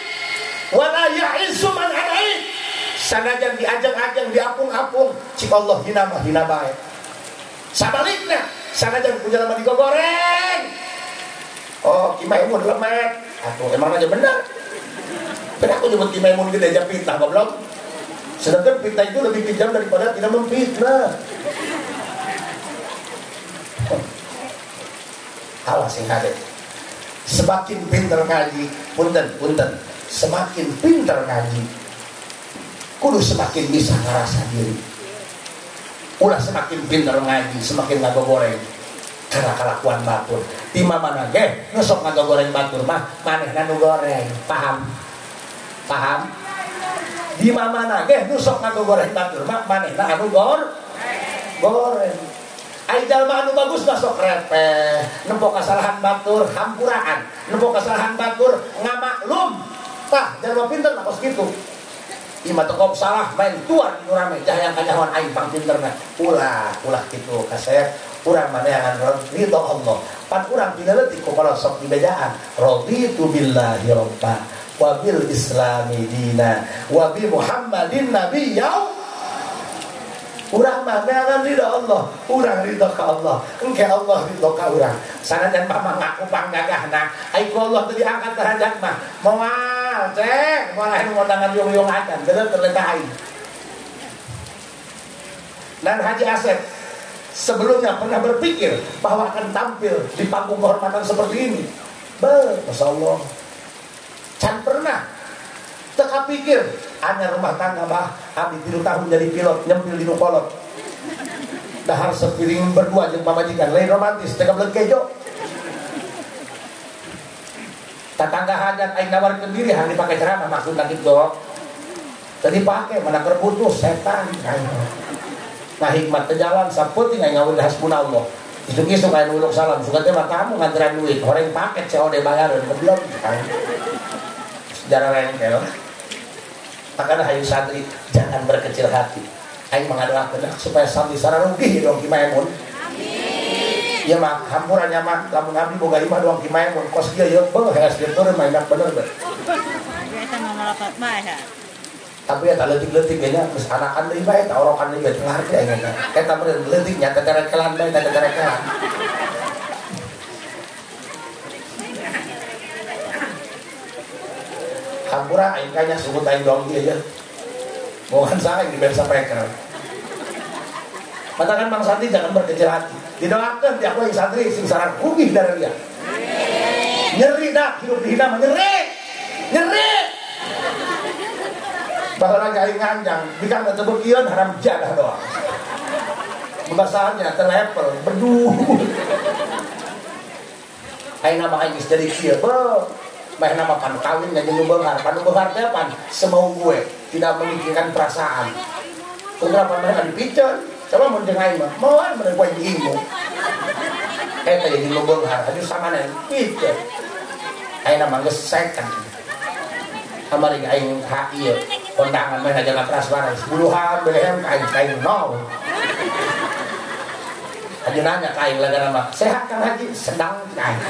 wa la ya'izzu man adait. Sanajan diajang-ajang diapung-apung cik Allah hina mah hina bae. Sabalikna sanajan ku jalma digogoreng. Oh, Ki Maimun lemet. Atuh emang aja benar. Kenapa aku nyebut Ki Maimun gede aja fitnah goblok. Sedangkan fitnah itu lebih kejam daripada tidak memfitnah. Awas sing hade. Semakin pinter ngaji, punten, semakin pinter ngaji, kudu semakin bisa ngerasa diri. Ulah semakin pinter ngaji, semakin ngagogoreng karena kelakuan batur. Di mana ge, nusok ngagogoreng batur mah, manehna nu goreng, paham? Di mana ge, nusok ngagogoreng batur mah, manehna anu goreng. Ai jalma anu bagus masuk repeh, nempo kesalahan batur hampuraan, nempo kesalahan batur ngamaklum. Tah jalma pinter kos kitu. Ima teu salah main tuan nu rame jahayang kanyawan aing pang pinterna. Ulah kitu kasep urang manehangan ridho Allah. pan urang tina leutik kalau sok dibejaan raditu billahi robba wa bil islami dina wa bi muhammadin nabiyya. Urang mah neangan ridho Allah, urang ridho ka Allah, engke Allah ridho ka urang. Sanajan mah ngaku panggagahna, ai ku Allah teu diangkat derajat mah. Moal cek, moal anu ngondangan yung-yung acan, bener terletak aing. Dan Haji Asep sebelumnya pernah berpikir bahwa akan tampil di panggung kehormatan seperti ini. Masya Allah, can pernah teka pikir hanya rumah tangga bah abdi 3 tahun jadi pilot nyempil di kolot dahar sepiring berdua jeung pamajikan lain romantis teka beleg kejo tatangga hajat aing nawarkeun diri hang dipake ceramah maksudna kitu tadi pake mana kerputus setan aing nah hikmat teh jalan saputing aing ngawin hasbunallah isuk-isuk aing uluk salam suka teh mah kamu nganteran duit horeng paket COD bayareun belum sejarah lain kelo. Makanya hayu santri jangan berkecil hati. Aing mengadoakeun supaya santri sararugi dong Ki Maemun. Amin. Ya mah hampurannya mah lamun abdi boga imah doang Ki Maemun kos kieu yeuh beuh heas kieu teureun mah enak bener teh. Eta mah malakat mah ya. Tapi eta leutik-leutik ge nya geus anakan deui bae eta orokan deui bae tengah harti aing eta meureun leutik nya teterekelan bae teterekelan. Hampura aing kanya sebut aing doang dia aja. Mohon saya di bangsa mereka. Katakan Bang Santri jangan berkecil hati. Didoakan tiap lagi santri sing sarang rugi dari dia. Nyeri dah hidup di hina nyeri. Nyeri. Bahwa lagi aing nganjang, bikang teu beukieuan haram jadah doang. Pembahasannya terlepel berduh. Aing nama aing geus jadi kieu, mah nama pan kawin jeung beunghar teh pan semau gue, tidak memikirkan perasaan. Kumaha mereka dipicen, coba mun jeung aing mah moal bener gue diingu. Eta jadi beunghar aju samana picen. Aing nama geus second. Kamari aing ha ieu kondangan mah jaga prasmanan 10-an behem aing nol. Aja nanya ka aing lagana mah, sehat Kang Haji? Sedang aing.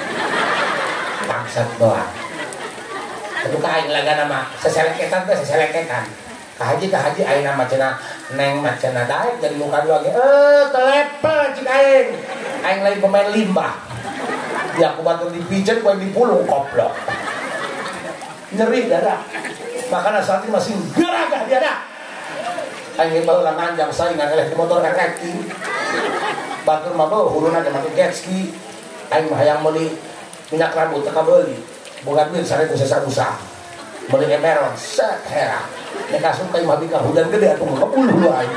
Bangsat doang. Itu kain laga nama seseleketan teh seseleketan. Kahaji aing nama cenah neng macana daek jadi muka dua ge. Telepel cik aing. Aing lain pemain limbah. Dia aku batur dipijet gua dipulung koplok. Nyeri dada. Makanya santri masih geragah dia dah. Aing baheula nganjang saingan eleh di motor kaki. Batur mah beuh huruna ge make jet ski. Aing mah hayang meuli minyak rambut teu kabeuli. Boga duit sare ku sesa-usa. Meuli emeron set hera. Nek asup ka imah bika hujan gede atuh kepuluh lu aing.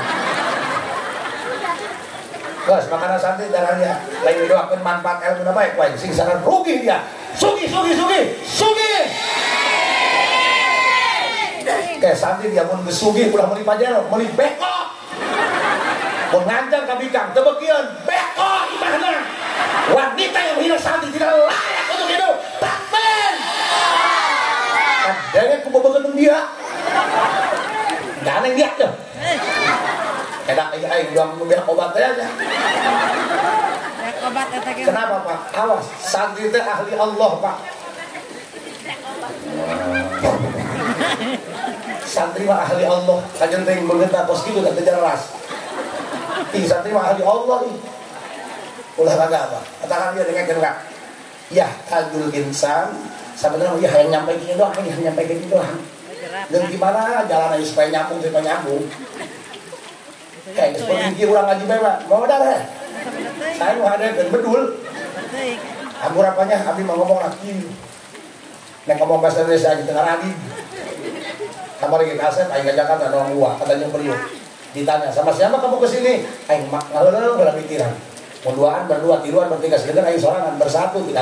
Geus makana santri darahnya lain doakeun manfaat ilmu baik wae sing saran rugi dia. Sugi. Kayak santri dia mun geus sugih ulah meuli pajero, meuli beko. Mun ngancang ka bikang teu beukieuan beko imahna. Wanita yang menghina santri tidak layak untuk hidup. Takbir. Jangan kubobokeun dia. Jangan lihat tuh. Enak aing doang biar obat aja. Obat eta ge. Kenapa Pak? Awas, santri teh ahli Allah Pak. Santri mah ahli Allah. Kajen teh mengeunta kos kitu teh jelas. Ih santri mah ahli Allah ih. Olahraga apa? Katakan dia dengan gerak. Ya, kagul insan. Sebenarnya ya yang nyampe gini doang, yang nyampe gini doang. Dan gimana jalan aja supaya nyambung. Kayak seperti orang ngaji bae, mau dah deh. Saya mau ada dan bedul. Aku rapanya, Abi mau ngomong lagi. Nek ngomong bahasa Indonesia aja tengah lagi. Kamar lagi kaset, aing ngajakan ada orang gua, katanya periuk. Ditanya, sama siapa kamu kesini? Aing mak ngaheuleuh bala pikiran. Berduaan, berdua, tiruan, bertiga, sekedar aing sorangan, bersatu kita.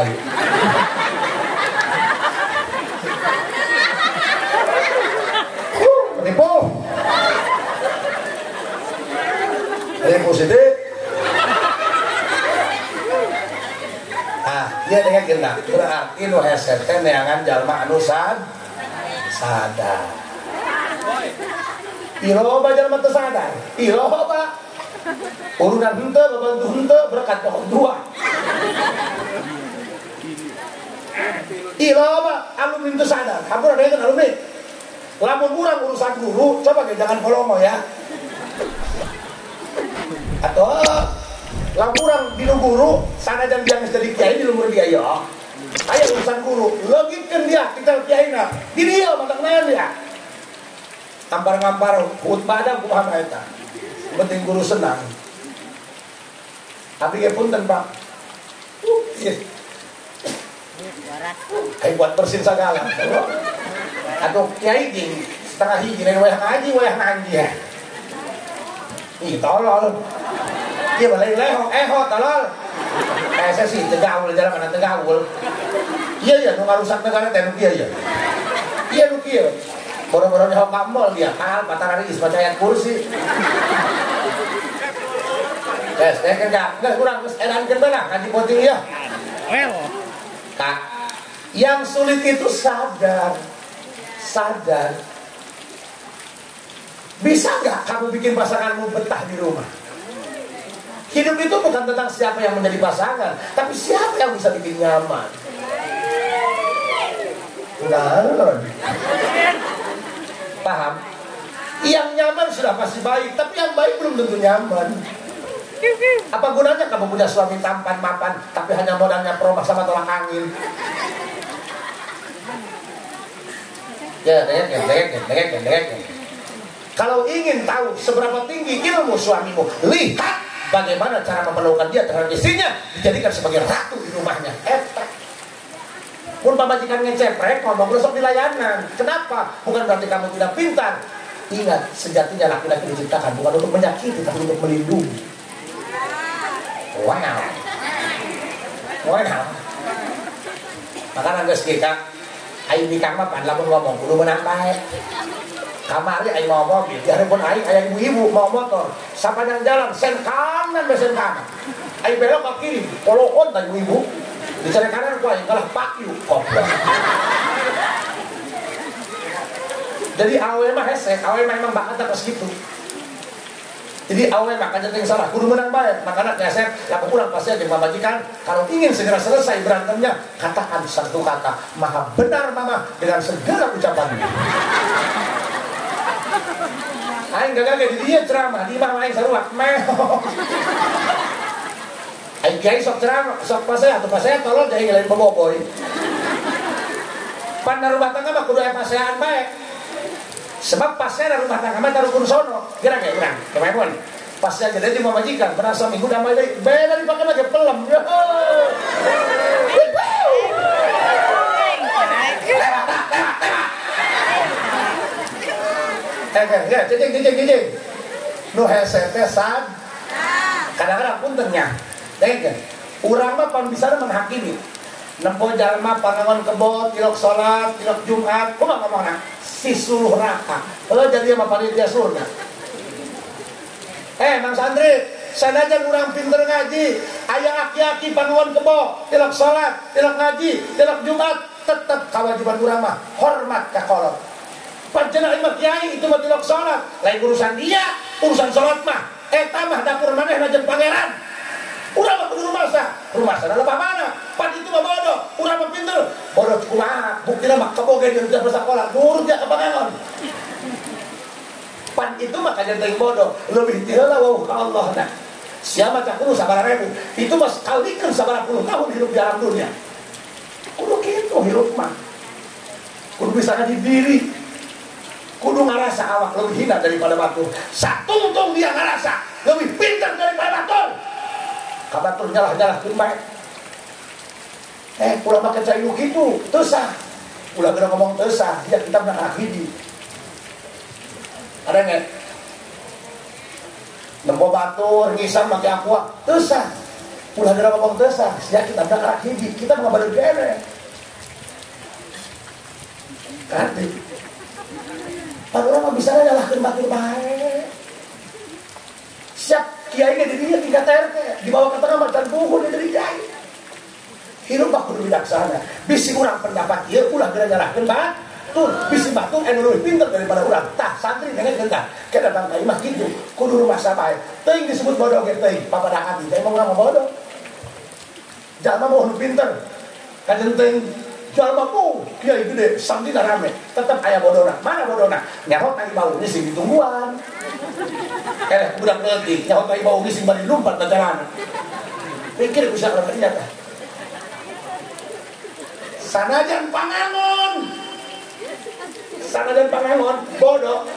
Ribu sidik. Dia dengan kena berarti nu heset teh neangan jalma anu sadar. Iloba jalma teu sadar. Iloba urunan henteu bebantu henteu berkat pokok dua. Loba alumni itu sadar. Hampir ada yang alumni. Lamun kurang urusan guru, coba jangan kolongo ya. Atau lamun kurang dinu guru, sana dan dia jadi kiai di lumur dia ya. Ayo urusan guru, logikeun dia kita kiaina. Di dia matang naon dia. Ngampar-ngampar khutbah ada kumaha eta. Penting guru senang. Tapi ge punten Pak. Buat bersin segala. Atau kiai gini setengah hiji nih wayah ngaji ya. Ih tolol. Dia balik leho tolol. Saya sih tegaul jalan mana tegaul. Iya nu ngarusak negara teh nu kieu ya. Iya nu kieu. Boro-boro di hokam dia hal patarari baca ayat kursi. Guys, enggak kurang geus edankeun beunang kan dipoting ya. Kak, yang sulit itu sadar. Bisa nggak kamu bikin pasanganmu betah di rumah? Hidup itu bukan tentang siapa yang menjadi pasangan, tapi siapa yang bisa bikin nyaman. Nah, paham? Yang nyaman sudah pasti baik, tapi yang baik belum tentu nyaman. Apa gunanya kamu punya suami tampan mapan, tapi hanya modalnya peromah sama tolak angin? Ya, dengar. Kalau ingin tahu seberapa tinggi ilmu suamimu, lihat bagaimana cara memperlakukan dia terhadap istrinya, dijadikan sebagai ratu di rumahnya. Pun pamajikan ngeceprek, ngomong rusuk di layanan. Kenapa? Bukan berarti kamu tidak pintar. Ingat, sejatinya laki-laki diciptakan bukan untuk menyakiti, tapi untuk melindungi. Wow. Makanya guys kita aing di kamar pan lamun ngomong kudu menang bae. Kamari aing mau mobil, dihareupeun aing aya ibu-ibu mau motor. Sapanjang jalan sen kanan besen kanan. Aing belok ke kiri, poloon tah ibu-ibu. Di sana kanan ku aing kalah pakyu goblok. Jadi awe mah hese, awe mah emang bakat ke situ. Jadi awe mah kan yang salah, kudu menang bae. Makanya keset laku pulang pasti aja pamajikan. Kalau ingin segera selesai berantemnya, katakan satu kata, maha benar mama dengan segala ucapannya. Aing gagal di dia ceramah, di mah aing saruak meo. Aing kiai sok ceramah, sok pasea atau pasea tolong jadi lain boboiboy. Pan rumah tangga mah kudu aya pasean bae. Sebab pasnya dari rumah tangga taruh kun sono, kira kayak urang, kemana pasnya jadi di mamajikan, merasa minggu damai baik, beda dipakai lagi pelem. Cicing. Nu hese tesan, kadang-kadang puntennya, dengar, urang mah pan bisa menghakimi, nempo jalma panangon kebot, tilok sholat, tilok Jumat, kok nggak ngomongna? Suluh raka, jadi sama panitia surga. Mang santri, saya aja kurang pinter ngaji. Ayah aki-aki panuan kebo, tilak sholat, tilak ngaji, tilak Jumat, tetap kewajiban kurang mah hormat ke kolot. Panjenengan imam kiai itu mah tilak sholat, lain urusan dia, urusan sholat mah. Tamah dapur maneh najen pangeran. Urang mah kudu rumah sana lebah mana? Pan itu mah bodoh, urang mah pinter. Bodoh kumaha? Buktina mah kaboge dia udah bersekolah, nurja ke panganon. Pan itu mah kajian teuing bodoh, leuwih ti heula wau ka Allah na. Sia mah cak kudu sabaraha ribu. Itu mah kalikeun sabaraha puluh tahun hidup di alam dunia. Kudu kitu hirup mah. Kudu bisa ngaji diri. Kudu ngarasa awak lebih hina daripada batu. Satungtung dia ngarasa lebih pintar daripada batu. Kabatur nyalah-nyalah baik. Ulah makan cayu gitu, tesah. Ulah kena ngomong tesah, dia kita nak akhiri. Ada nggak? Nempo batur, ngisam pakai aqua, tesah. Ulah kena ngomong tesah, dia kita nak akhiri. Kita mengabar gere. Kanti. Kalau orang bisa nyalahkan batur baik. Siap. Kiai ini dirinya 3 RT di bawah ke tengah macam buku dia jadi kiai. Hidup aku bijaksana. Bisi urang pendapat dia ulah kena nyalahkeun batur. Bisi batur lebih pintar daripada urang. Tah santri dengan gentar. Kita datang ka imah kitu kudu rumah sabae. Teuing disebut bodoh ge teuing papada hati. Teh emang urang bodoh. Jalma mau nu pinter. Kajen teuing jalmaku kiai gede samdina rame tetep aya bodona. Mana bodona? Nyaho tadi bau ngising ditungguan. Budak leutik nyaho tadi bau ngising bari lumpat ke jalan. Pikir bisa kerja tah. Sanajan pangangon bodoh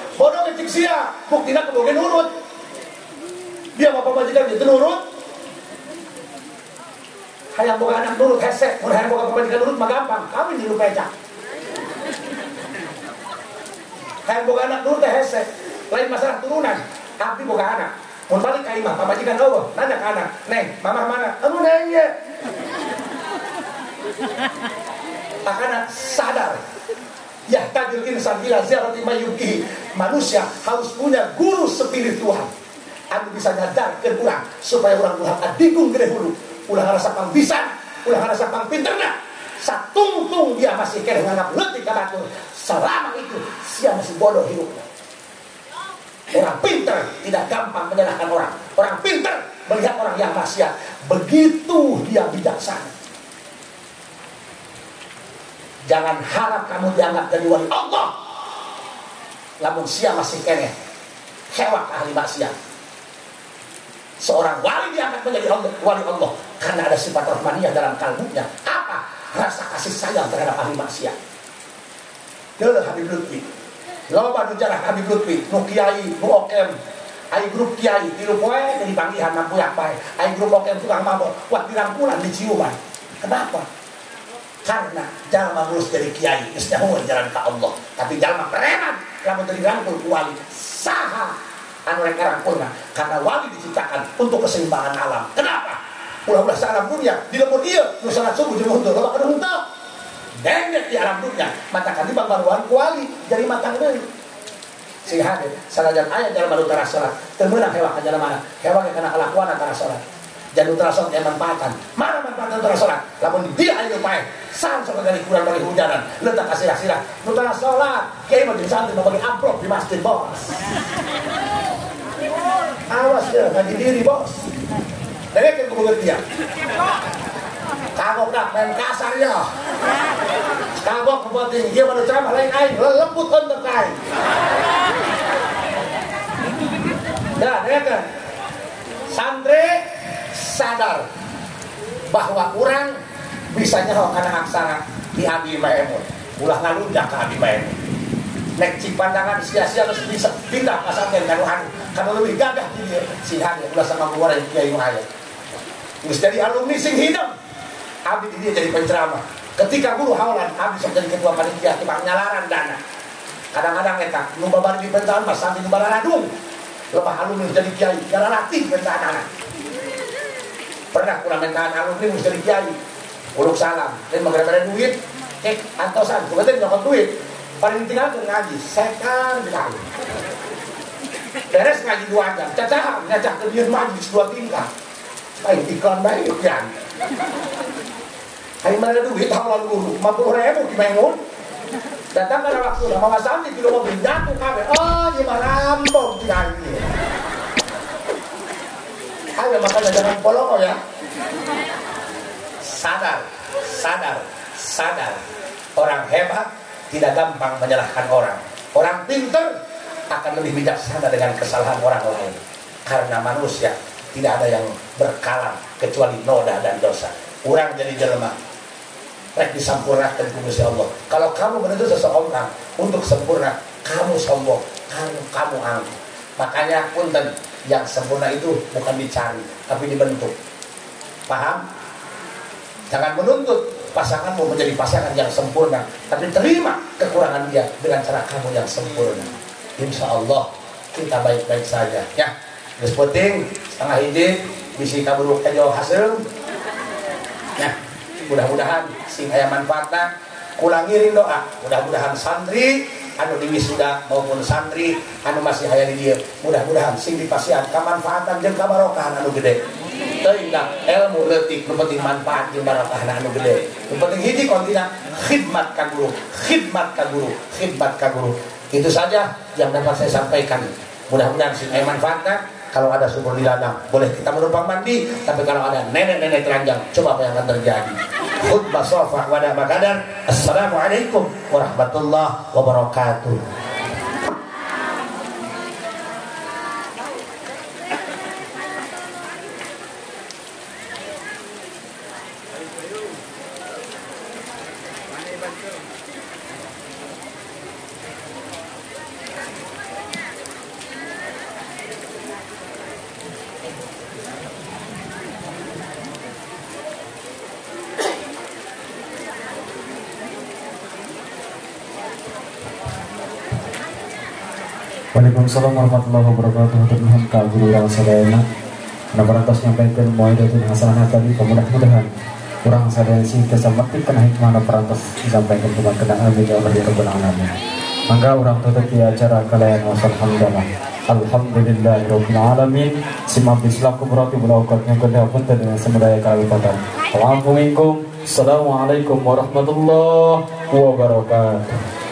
kecik sia buktina kemudian nurut dia bapak majikan itu nurut hayang boga anak nurut hesek mun hayang boga majikan nurut mah gampang kawin di lu pecak hayang boga anak nurut hesek lain masalah turunan abdi boga anak mun balik ka imah pamajikan eueuh nanya ka anak neng mamah mana anu neng ye makanya sadar ya tajul insan ila ziyarati mayuki manusia harus punya guru spiritual anu bisa ngajarkeun urang supaya urang ulah adingung gede hulu ulah ngarasa pang bisa ulah ngarasa pang pinterna satungtung dia masih kere nganggap leutik ka batur selama itu sia masih bodoh hidup. Orang pinter tidak gampang menyalahkan orang pinter melihat orang yang maksiat begitu dia bijaksana. Jangan harap kamu dianggap jadi wali Allah lamun sia masih kene hewak ahli maksiat. Seorang wali diangkat menjadi wali Allah karena ada sifat rahmaniyah dalam kalbunya. Apa? Rasa kasih sayang terhadap ahli maksiat. Deuh Habib Lutfi loba nu jarah Habib Lutfi nu kiai nu okem ai grup kiai tilu poe jadi panggihan nampuyak bae ai grup okem tukang mabok wah dirangkulan diciuman. Kenapa? Karena jalma mulus jadi kiai geus nyahoeun jalan ka Allah tapi jalma preman lamun teu dirangkul ku wali saha anu rek ngarangkulna karena wali diciptakan untuk keseimbangan alam. Kenapa? Ulah-ulah salam dunia di lemur ieu nu salat subuh jeung henteu loba anu henteu dengek di alam dunia matakan di bangbaruan ku wali jadi matang deui sing hade sanajan aya jalma nu tara salat teu meunang hewa ka jalma hewa ge kana kalakuan antara salat jadi utara salat yang manfaatan. Mana manfaatan utara salat? Lamun dia ayo pae, sang sok kali kurang dari hujanan, letak asirah-asirah. Utara salat, kiai mah jeung santri mah bagi amplop di masjid, bos. Awas ya, ngaji diri, bos. Dengek ku beungeut dia. Kagok dak main kasar ya. Kagok penting dia mah ceramah lain aing, lembut henteu kae. Dah, dengek. Santri sadar bahwa orang bisa nyaho kana aksara di abdi maemun ulah ngalunjak ka abdi maemun nek cik pandangan sia-sia geus bisa pindah ka sampean kanu leuwih gagah di dieu si hade ulah sama goreng kiai nu aya geus jadi alumni sing hidup abdi di dieu jadi penceramah ketika guru hawalan abdi sok jadi ketua panitia tukang nyalaran dana kadang-kadang eta nu babari di pentaan pas sampai nu balaradung lemah alumni jadi kiai gara latih pentaan pernah kurang mentaan alumni mesti jadi kiai uluk salam dan mengerak duit cek antosan kemudian nyokot duit paling tinggal ke ngaji sekan dikali beres ngaji 2 jam cacah ngajak ke dia majlis 2 tingkat ayo iklan baik kan hari mana duit hawalan guru 50.000 dimengun datang pada waktu lama masam di kilo mobil jatuh kabe oh dia mah rampok kiai ayo makanya jangan polong ya. Sadar. Orang hebat tidak gampang menyalahkan orang. Orang pintar akan lebih bijaksana dengan kesalahan orang lain. Karena manusia tidak ada yang berkalam kecuali noda dan dosa. Orang jadi jelema rek disampurnakan ku Gusti Allah. Kalau kamu menuntut seseorang untuk sempurna, kamu sombong, kamu angkuh. Makanya punten yang sempurna itu bukan dicari, tapi dibentuk. Paham? Jangan menuntut pasanganmu menjadi pasangan yang sempurna, tapi terima kekurangan dia dengan cara kamu yang sempurna. Insya Allah kita baik-baik saja. Ya, geus penting setengah hiji bisi kaburuk ejo hasil. Ya, mudah-mudahan sing aya manfaatna. Kula ngiring doa, mudah-mudahan santri anu diwisuda maupun santri anu masih aya di dieu mudah-mudahan sing dipasihan kamanfaatan jeung kabarokahan anu gede teuing da ilmu leutik nu penting manfaat jeung barokahan anu gede nu penting hiji kontina khidmat ka guru itu saja yang dapat saya sampaikan mudah-mudahan sing aya manfaatna kalau ada sumur di ladang boleh kita menumpang mandi tapi kalau ada nenek-nenek telanjang coba apa yang akan terjadi khutbah shafah wada bakadar. Assalamualaikum warahmatullahi wabarakatuh. Waalaikumsalam warahmatullahi wabarakatuh. Termohon Kak Guru Rang Sadayana Nabarantos nyampaikan muaidatun hasanah tadi. Mudah-mudahan kurang sadayana sih kesamati kena hikmah perantos disampaikan cuma kena amin ya Allah ya Rabbal alamin. Mangga orang tutupi acara kalian wasalhamdulillah. Alhamdulillahirabbil alamin. Simak bislaku berarti berauqatnya kedah pun dengan semudaya kalipatan. Assalamualaikum warahmatullahi wabarakatuh.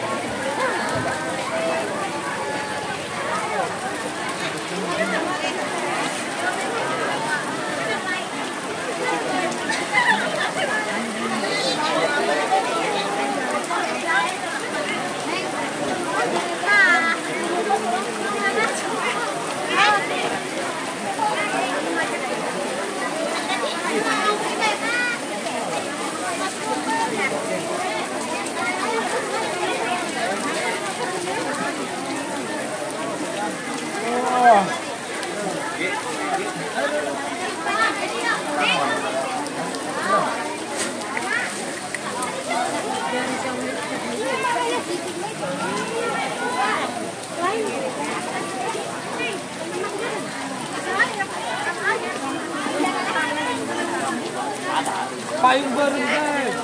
Payung baru guys.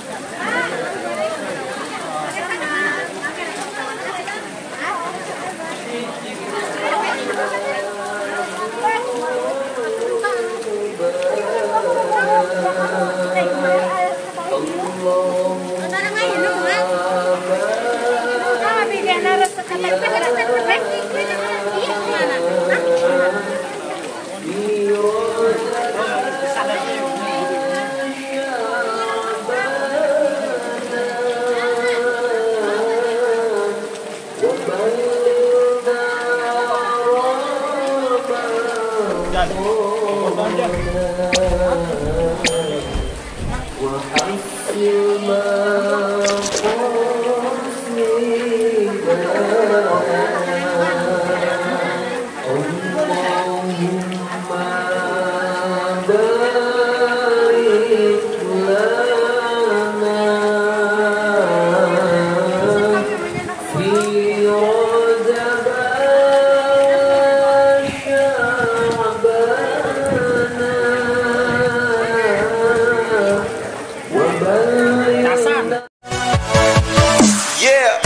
Yeah.